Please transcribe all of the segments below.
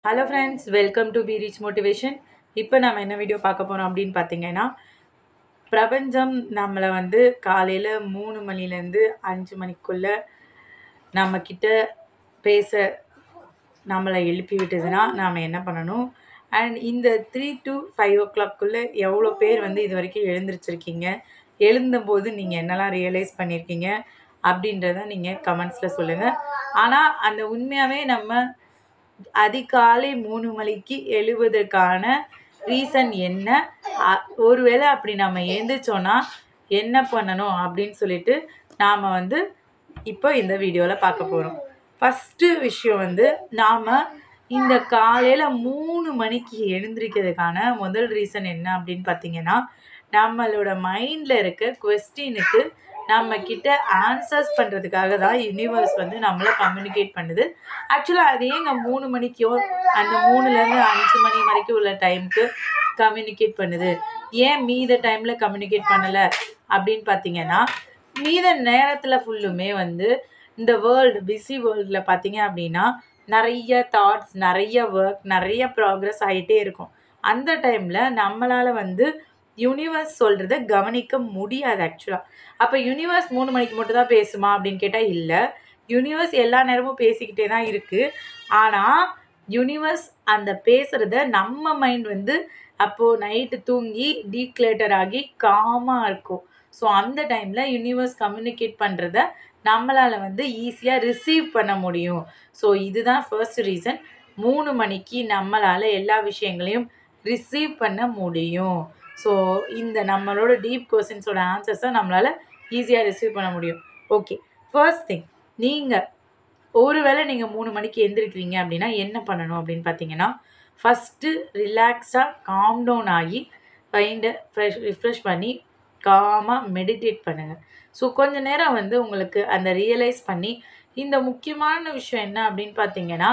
Hello friends, welcome to be reach motivation. இப்போ நம்ம என்ன வீடியோ பார்க்க போகிறோம் அப்படின்னு பார்த்தீங்கன்னா, பிரபஞ்சம் நம்மளை வந்து காலையில் 3 மணிலேருந்து 5 மணிக்குள்ளே நம்மக்கிட்ட பேச நம்மளை எழுப்பி விட்டதுன்னா நாம் என்ன பண்ணணும், அண்ட் இந்த 3 to 5 o'clockக்குள்ளே எவ்வளோ பேர் வந்து இது வரைக்கும் எழுந்திரிச்சிருக்கீங்க, எழுந்தபோது நீங்கள் என்னெல்லாம் ரியலைஸ் பண்ணியிருக்கீங்க அப்படின்றத நீங்கள் கமெண்ட்ஸில் சொல்லுங்கள். ஆனால் அந்த உண்மையாகவே நம்ம அதிகாலை 3 மணிக்கு எழுவதற்கான ரீசன் என்ன, ஒருவேளை அப்படி நம்ம எழுந்திரிச்சோன்னா என்ன பண்ணணும் அப்படின்னு சொல்லிட்டு நாம் வந்து இப்போ இந்த வீடியோவில் பார்க்க போகிறோம். ஃபஸ்ட்டு விஷயம் வந்து நாம் இந்த காலையில் 3 மணிக்கு எழுந்திரிக்கிறதுக்கான முதல் ரீசன் என்ன அப்படின்னு பார்த்தீங்கன்னா, நம்மளோட மைண்டில் இருக்க கொஸ்டினுக்கு நம்மக்கிட்ட ஆன்சர்ஸ் பண்ணுறதுக்காக தான் யூனிவர்ஸ் வந்து நம்மளை கம்யூனிகேட் பண்ணுது. ஆக்சுவலாக அது ஏங்க 3 மணிக்கோ அந்த 3லேருந்து 5 மணி வரைக்கும் உள்ள டைமுக்கு கம்யூனிகேட் பண்ணுது, ஏன் மீத டைமில் கம்யூனிகேட் பண்ணலை அப்படின்னு பார்த்தீங்கன்னா, மீத நேரத்தில் ஃபுல்லுமே வந்து இந்த பிஸி வேர்ல்டில் பார்த்தீங்க அப்படின்னா நிறைய தாட்ஸ், நிறைய ஒர்க், நிறைய ப்ராக்ரஸ் ஆகிட்டே இருக்கும். அந்த டைமில் நம்மளால் வந்து யூனிவர்ஸ் சொல்கிறத கவனிக்க முடியாது ஆக்சுவலாக. அப்போ யூனிவர்ஸ் 3 மணிக்கு மட்டும் தான் பேசுமா அப்படின்னு கேட்டால் இல்லை, யூனிவர்ஸ் எல்லா நேரமும் பேசிக்கிட்டே தான் இருக்குது. ஆனால் யூனிவர்ஸ் அந்த பேசுகிறத நம்ம மைண்ட் வந்து அப்போது நைட்டு தூங்கி டீக்ளேட்டர் ஆகி காமாக இருக்கும். ஸோ அந்த டைமில் யூனிவர்ஸ் கம்யூனிகேட் பண்ணுறத நம்மளால் வந்து ஈஸியாக ரிசீவ் பண்ண முடியும். ஸோ இதுதான் ஃபர்ஸ்ட் ரீசன், 3 மணிக்கு நம்மளால் எல்லா விஷயங்களையும் ரிசீவ் பண்ண முடியும். ஸோ இந்த நம்மளோட டீப் கொஸ்டின்ஸோட ஆன்சர்ஸை நம்மளால் ஈஸியாக ரிசீவ் பண்ண முடியும். ஓகே, ஃபர்ஸ்ட் திங், நீங்கள் ஒருவேளை நீங்கள் 3 மணிக்கு எழுந்திருக்கிறீங்க அப்படின்னா என்ன பண்ணணும் அப்படின்னு பார்த்தீங்கன்னா, ஃபஸ்ட்டு ரிலாக்ஸாக காம் டவுன் ஆகி மைண்டை ரிஃப்ரெஷ் பண்ணி காமாக மெடிடேட் பண்ணுங்கள். ஸோ கொஞ்ச நேரம் வந்து உங்களுக்கு அந்த ரியலைஸ் பண்ணி, இந்த முக்கியமான விஷயம் என்ன அப்படின்னு பார்த்தீங்கன்னா,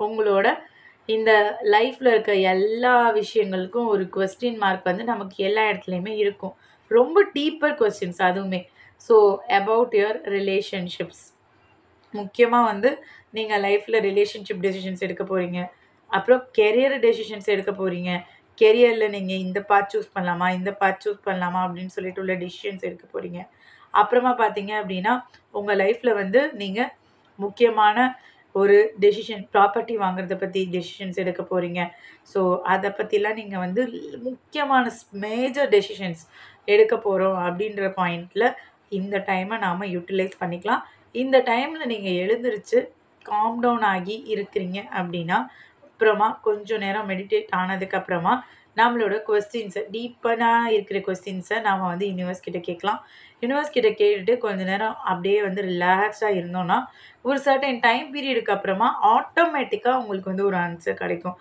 உங்களோட இந்த லைஃப்பில் இருக்க எல்லா விஷயங்களுக்கும் ஒரு கொஸ்டின் மார்க் வந்து நமக்கு எல்லா இடத்துலையுமே இருக்கும். ரொம்ப டீப்பர் கொஸ்டின்ஸ் அதுவுமே. ஸோ அபவுட் யுவர் ரிலேஷன்ஷிப்ஸ், முக்கியமாக வந்து நீங்கள் லைஃப்பில் ரிலேஷன்ஷிப் டெசிஷன்ஸ் எடுக்க போகிறீங்க, அப்புறம் கெரியர் டெசிஷன்ஸ் எடுக்க போகிறீங்க. கெரியரில் நீங்கள் இந்த பார்ட் சூஸ் பண்ணலாமா, இந்த பார்ட் சூஸ் பண்ணலாமா அப்படின்னு சொல்லிட்டு உள்ள டெசிஷன்ஸ் எடுக்க போகிறீங்க. அப்புறமா பார்த்தீங்க அப்படின்னா, உங்கள் லைஃப்பில் வந்து நீங்கள் முக்கியமான ஒரு டெசிஷன், ப்ராப்பர்ட்டி வாங்குறத பற்றி டெசிஷன்ஸ் எடுக்க போகிறீங்க. ஸோ அதை பற்றிலாம் நீங்கள் வந்து முக்கியமான மேஜர் டெசிஷன்ஸ் எடுக்க போகிறோம் அப்படின்ற பாயிண்டில் இந்த டைமை நாம் யூட்டிலைஸ் பண்ணிக்கலாம். இந்த டைமில் நீங்கள் எழுந்திரிச்சு காம் டவுன் ஆகி இருக்கிறீங்க அப்படின்னா, அப்புறமா கொஞ்சம் நேரம் மெடிடேட் ஆனதுக்கப்புறமா நம்மளோட கொஸ்டின்ஸை, டீப்பனாக இருக்கிற கொஸ்டின்ஸை நாம் வந்து யூனிவர்ஸ் கிட்ட கேட்கலாம். யூனிவர்ஸ் கிட்ட கேட்டுட்டு கொஞ்சம் நேரம் அப்படியே வந்து ரிலாக்ஸ்டாக இருந்தோன்னா ஒரு சர்டன் டைம் பீரியடுக்கு அப்புறமா ஆட்டோமேட்டிக்காக உங்களுக்கு வந்து ஒரு ஆன்சர் கிடைக்கும்.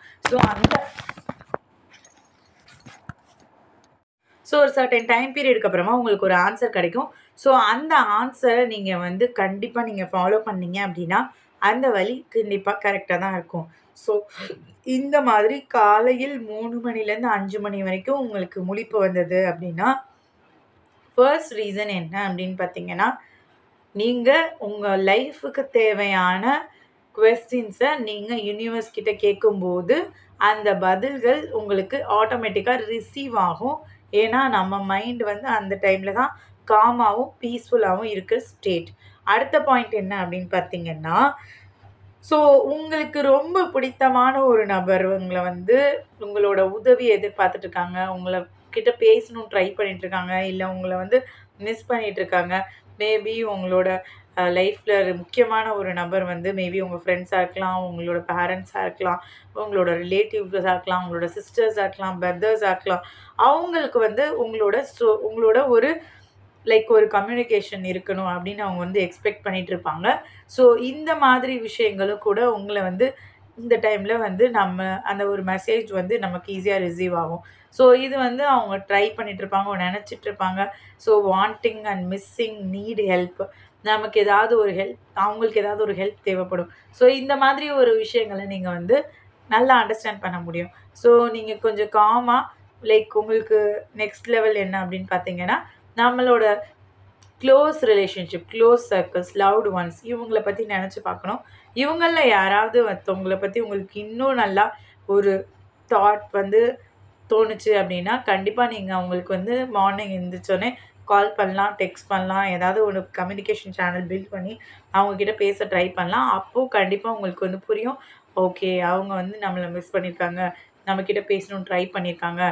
ஸோ ஒரு சர்டன் டைம் பீரியடுக்கு அப்புறமா உங்களுக்கு ஒரு ஆன்சர் கிடைக்கும். ஸோ அந்த ஆன்சரை நீங்கள் வந்து கண்டிப்பாக நீங்கள் ஃபாலோ பண்ணீங்க அப்படின்னா அந்த வழி கண்டிப்பாக கரெக்டாக தான் இருக்கும். ஸோ இந்த மாதிரி காலையில் 3 மணிலேருந்து 5 மணி வரைக்கும் உங்களுக்கு முழிப்பு வந்தது அப்படின்னா, ஃபர்ஸ்ட் ரீசன் என்ன அப்படின்னு பார்த்தீங்கன்னா, நீங்கள் உங்கள் லைஃபுக்கு தேவையான கொஸ்டின்ஸை நீங்கள் யூனிவர்ஸ் கிட்ட கேட்கும்போது அந்த பதில்கள் உங்களுக்கு ஆட்டோமேட்டிக்காக ரிசீவ் ஆகும். ஏன்னா நம்ம மைண்ட் வந்து அந்த டைமில் தான் காமாகவும் பீஸ்ஃபுல்லாகவும் இருக்கிற ஸ்டேட். அடுத்த பாயிண்ட் என்ன அப்படின்னு பார்த்தீங்கன்னா, ஸோ உங்களுக்கு ரொம்ப பிடித்தமான ஒரு நபர் உங்களை வந்து உங்களோட உதவியை எதிர்பார்த்துட்ருக்காங்க, உங்களை கிட்ட பேசணும்னு ட்ரை பண்ணிகிட்ருக்காங்க, இல்லை உங்களை வந்து மிஸ் பண்ணிகிட்ருக்காங்க. மேபி உங்களோட லைஃப்பில் முக்கியமான ஒரு நபர் வந்து மேபி உங்கள் ஃப்ரெண்ட்ஸாக இருக்கலாம், உங்களோட பேரண்ட்ஸாக இருக்கலாம், உங்களோட ரிலேட்டிவ்ஸாக இருக்கலாம், உங்களோட சிஸ்டர்ஸாக இருக்கலாம், பிரதர்ஸாக இருக்கலாம். அவங்களுக்கு வந்து உங்களோட ஒரு ஒரு கம்யூனிகேஷன் இருக்கணும் அப்படின்னு அவங்க வந்து எக்ஸ்பெக்ட் பண்ணிகிட்ருப்பாங்க. ஸோ இந்த மாதிரி விஷயங்களும் கூட உங்களை வந்து இந்த டைமில் வந்து நம்ம அந்த ஒரு மெசேஜ் வந்து நமக்கு ஈஸியாக ரிசீவ் ஆகும். ஸோ இது வந்து அவங்க ட்ரை பண்ணிகிட்ருப்பாங்க, நினச்சிட்ருப்பாங்க. So wanting and missing, need help, நமக்கு ஏதாவது ஒரு ஹெல்ப், அவங்களுக்கு ஏதாவது ஒரு ஹெல்ப் தேவைப்படும். ஸோ இந்த மாதிரி ஒரு விஷயங்களை நீங்கள் வந்து நல்லா அண்டர்ஸ்டாண்ட் பண்ண முடியும். ஸோ நீங்கள் கொஞ்சம் காமாக உங்களுக்கு நெக்ஸ்ட் லெவல் என்ன அப்படின்னு பார்த்தீங்கன்னா, நம்மளோட close relationship, close circles, loved once, இவங்கள பற்றி நினச்சி பார்க்கணும். இவங்களில் யாராவது மற்றவங்கள பற்றி உங்களுக்கு இன்னும் நல்லா ஒரு தாட் வந்து தோணுச்சு அப்படின்னா கண்டிப்பாக நீங்கள் அவங்களுக்கு வந்து மார்னிங் எழுந்திரிச்சோடனே கால் பண்ணலாம், டெக்ஸ்ட் பண்ணலாம், ஏதாவது ஒரு கம்யூனிகேஷன் சேனல் பில்ட் பண்ணி அவங்கக்கிட்ட பேச ட்ரை பண்ணலாம். அப்போது கண்டிப்பாக உங்களுக்கு வந்து புரியும், ஓகே அவங்க வந்து நம்மளை மிஸ் பண்ணியிருக்காங்க, நம்மக்கிட்ட பேசணும்னு ட்ரை பண்ணியிருக்காங்க,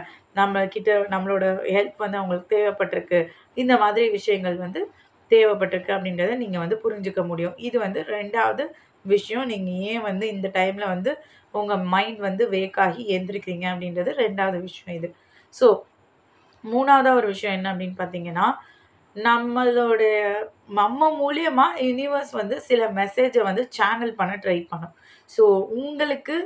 நம்மளோட ஹெல்ப் வந்து அவங்களுக்கு தேவைப்பட்டிருக்கு, இந்த மாதிரி விஷயங்கள் வந்து தேவைப்பட்டிருக்கு அப்படின்றத நீங்கள் வந்து புரிஞ்சுக்க முடியும். இது வந்து 2வது விஷயம். நீங்கள் ஏன் வந்து இந்த டைமில் வந்து உங்கள் மைண்ட் வந்து வேக் ஆகி எந்திரிக்கிறீங்க அப்படின்றது 2வது விஷயம் இது. ஸோ 3வதா ஒரு விஷயம் என்ன அப்படின்னு பார்த்தீங்கன்னா, நம்ம மூலியமா யூனிவர்ஸ் வந்து சில மெசேஜை வந்து சேனல் பண்ண ட்ரை பண்ணும். ஸோ உங்களுக்கு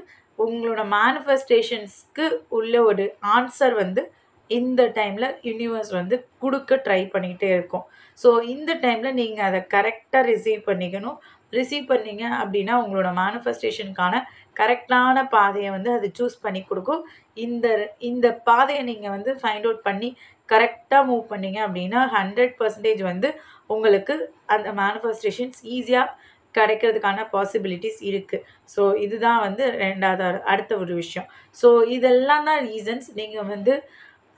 உங்களோட மேனிஃபெஸ்டேஷன்ஸ்க்கு உள்ள ஒரு ஆன்சர் வந்து இந்த டைமில் யூனிவர்ஸ் வந்து கொடுக்க ட்ரை பண்ணிக்கிட்டே இருக்கும். ஸோ இந்த டைமில் நீங்கள் அதை கரெக்டாக ரிசீவ் பண்ணிக்கணும். ரிசீவ் பண்ணீங்க அப்படின்னா உங்களோட மேனிஃபெஸ்டேஷனுக்கான கரெக்டான பாதையை வந்து அது சூஸ் பண்ணி கொடுக்கும். இந்த இந்த பாதையை நீங்கள் வந்து ஃபைண்ட் அவுட் பண்ணி கரெக்டாக மூவ் பண்ணீங்க அப்படின்னா 100% வந்து உங்களுக்கு அந்த மேனிஃபெஸ்டேஷன்ஸ் ஈஸியாக கிடைக்கிறதுக்கான பாசிபிலிட்டிஸ் இருக்குது. ஸோ இதுதான் வந்து 2வது அடுத்த ஒரு விஷயம். ஸோ இதெல்லாம் தான் ரீசன்ஸ். நீங்கள் வந்து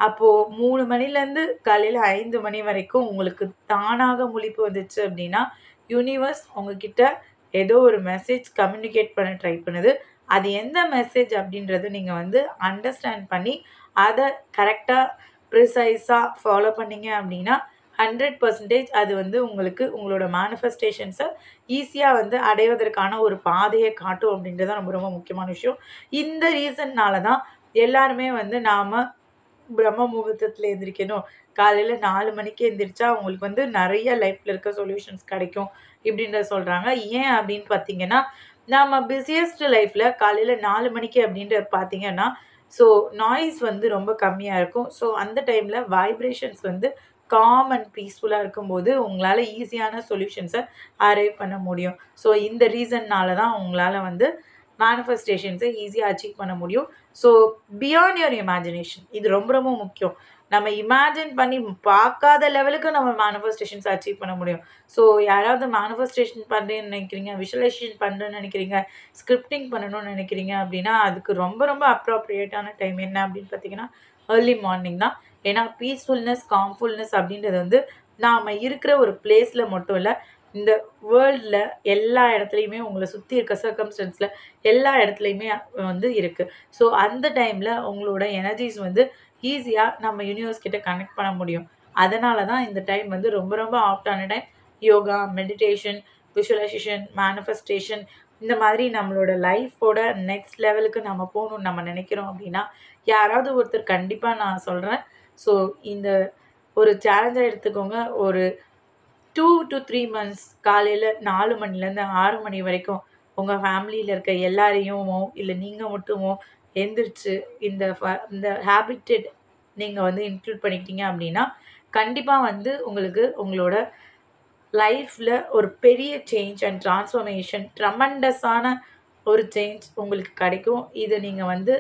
அப்போது 3 மணிலேருந்து காலையில் 5 மணி வரைக்கும் உங்களுக்கு தானாக முழிப்பு வந்துச்சு அப்படின்னா யூனிவர்ஸ் உங்ககிட்ட ஏதோ ஒரு மெசேஜ் கம்யூனிகேட் பண்ண ட்ரை பண்ணுது. அது எந்த மெசேஜ் அப்படின்றது நீங்கள் வந்து அண்டர்ஸ்டாண்ட் பண்ணி அதை கரெக்டாக ப்ரிசைஸாக ஃபாலோ பண்ணீங்க அப்படின்னா 100% அது வந்து உங்களுக்கு உங்களோட மேனிஃபெஸ்டேஷன்ஸை ஈஸியாக வந்து அடைவதற்கான ஒரு பாதையை காட்டும் அப்படின்றது தான் ரொம்ப ரொம்ப முக்கியமான விஷயம். இந்த ரீசன்னால தான் எல்லாருமே வந்து நாம் பிரம்ம முகூர்த்தத்தில் எந்திரிக்கணும், காலையில் 4 மணிக்கு எந்திரிச்சா அவங்களுக்கு வந்து நிறைய லைஃப்பில் இருக்க சொல்யூஷன்ஸ் கிடைக்கும் இப்படின்றத சொல்கிறாங்க. ஏன் அப்படின்னு பார்த்தீங்கன்னா, நம்ம பிஸியஸ்ட் லைஃப்பில் காலையில் 4 மணிக்கு அப்படின்ற பார்த்தீங்கன்னா, ஸோ நாய்ஸ் வந்து ரொம்ப கம்மியாக இருக்கும். ஸோ அந்த டைமில் வைப்ரேஷன்ஸ் வந்து காம் அண்ட் பீஸ்ஃபுல்லாக இருக்கும்போது உங்களால் ஈஸியான சொல்யூஷன்ஸை அரைவ் பண்ண முடியும். ஸோ இந்த ரீசன்னால தான் உங்களால் வந்து மேனிஃபெஸ்டேஷன்ஸை ஈஸியாக அச்சீவ் பண்ண முடியும். ஸோ பியாண்ட் யுவர் இமேஜினேஷன் இது ரொம்ப ரொம்ப முக்கியம். நம்ம இமேஜின் பண்ணி பார்க்காத லெவலுக்கு நம்ம மேனிஃபெஸ்டேஷன்ஸ் அச்சீவ் பண்ண முடியும். ஸோ யாராவது மேனிஃபெஸ்டேஷன் பண்ணுறேன்னு நினைக்கிறீங்க, விஷுவலைசேஷன் பண்ணுறேன்னு நினைக்கிறீங்க, ஸ்கிரிப்டிங் பண்ணணும்னு நினைக்கிறீங்க அப்படின்னா அதுக்கு ரொம்ப ரொம்ப அப்ராப்ரியேட்டான டைம் என்ன அப்படின்னு பார்த்தீங்கன்னா ஏர்லி மார்னிங் தான். ஏன்னா பீஸ்ஃபுல்னஸ், காம்ஃபுல்னஸ் அப்படின்றது வந்து நாம் இருக்கிற ஒரு பிளேஸில் மட்டும் இல்லை, இந்த வேர்ல்டில் எல்லா இடத்துலையுமே உங்களை சுற்றி இருக்க சர்க்கம்ஸ்டன்ஸில் எல்லா இடத்துலையுமே வந்து இருக்குது. ஸோ அந்த டைமில் உங்களோட எனர்ஜிஸ் வந்து ஈஸியாக நம்ம யூனிவர்ஸ் கிட்ட கனெக்ட் பண்ண முடியும். அதனால தான் இந்த டைம் வந்து ரொம்ப ரொம்ப ஆப்டான time. Yoga, meditation, visualisation, manifestation இந்த மாதிரி நம்மளோட லைஃபோட நெக்ஸ்ட் லெவலுக்கு நம்ம போகணும்னு நம்ம நினைக்கிறோம் அப்படின்னா யாராவது ஒருத்தர் கண்டிப்பாக நான் சொல்கிறேன். ஸோ இந்த ஒரு சேலஞ்சாக எடுத்துக்கோங்க. ஒரு 2 to 3 months காலையில் 4 மணிலேருந்து 6 மணி வரைக்கும் உங்கள் ஃபேமிலியில் இருக்க எல்லாரையுமோ இல்லை நீங்கள் மட்டுமோ எந்திரிச்சு இந்த ஹேபிட்டட் நீங்கள் வந்து இன்க்ளூட் பண்ணிக்கிட்டீங்க அப்படின்னா கண்டிப்பாக வந்து உங்களுக்கு உங்களோட லைஃப்பில் ஒரு பெரிய சேஞ்ச் அண்ட் ட்ரான்ஸ்ஃபர்மேஷன், ட்ரமண்டஸான ஒரு சேஞ்ச் உங்களுக்கு கிடைக்கும். இதை நீங்கள் வந்து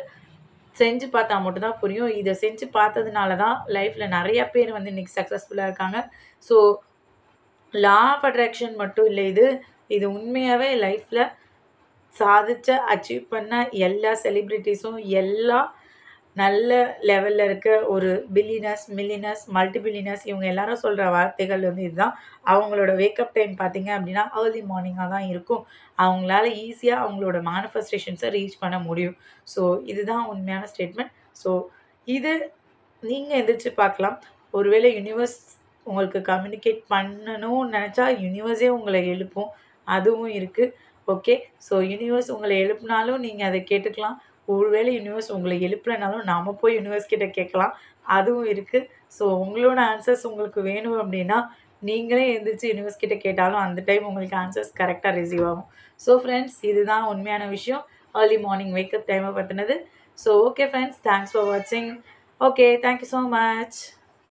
செஞ்சு பார்த்தா மட்டும்தான் புரியும். இதை செஞ்சு பார்த்ததுனால தான் லைஃப்பில் நிறைய பேர் வந்து இன்றைக்கி சக்ஸஸ்ஃபுல்லாக இருக்காங்க. ஸோ லா ஆஃப் அட்ராக்ஷன் மட்டும் இல்லை, இது உண்மையாகவே லைஃப்பில் சாதிச்ச அச்சீவ் பண்ண எல்லா செலிப்ரிட்டிஸும் எல்லா நல்ல லெவலில் இருக்க ஒரு பில்லியனர்ஸ், மில்லியனர்ஸ், மல்டி பில்லியனர்ஸ் இவங்க எல்லாரும் சொல்கிற வார்த்தைகள் வந்து இதுதான். அவங்களோட வேக்கப் டைம் பார்த்தீங்க அப்படின்னா ஏர்லி மார்னிங்காக தான் இருக்கும். அவங்களால ஈஸியாக அவங்களோட மேனிஃபெஸ்டேஷன்ஸை ரீச் பண்ண முடியும். ஸோ இதுதான் உண்மையான ஸ்டேட்மெண்ட். ஸோ இது நீங்கள் எந்திரிச்சு பார்க்கலாம். ஒருவேளை யூனிவர்ஸ் உங்களுக்கு கம்யூனிகேட் பண்ணணும்னு நினச்சா யூனிவர்ஸே உங்களை எழுப்பும், அதுவும் இருக்குது. ஓகே, ஸோ யூனிவர்ஸ் உங்களை எழுப்புனாலும் நீங்கள் அதை கேட்டுக்கலாம். ஒருவேளை யூனிவர்ஸ் உங்களை எழுப்பலைனாலும் நாம் போய் யூனிவர்ஸ் கிட்ட கேட்கலாம், அதுவும் இருக்குது. ஸோ உங்களோட ஆன்சர்ஸ் உங்களுக்கு வேணும் அப்படின்னா நீங்களே எழுந்திரிச்சு யூனிவர்ஸ் கிட்ட கேட்டாலும் அந்த டைம் உங்களுக்கு ஆன்சர்ஸ் கரெக்டாக ரிசீவ் ஆகும். ஸோ ஃப்ரெண்ட்ஸ், இதுதான் உண்மையான விஷயம் ஏர்லி மார்னிங் வேக்கப் டைமை பற்றினது. So okay friends, thanks for வாட்சிங். Okay, thank you so much.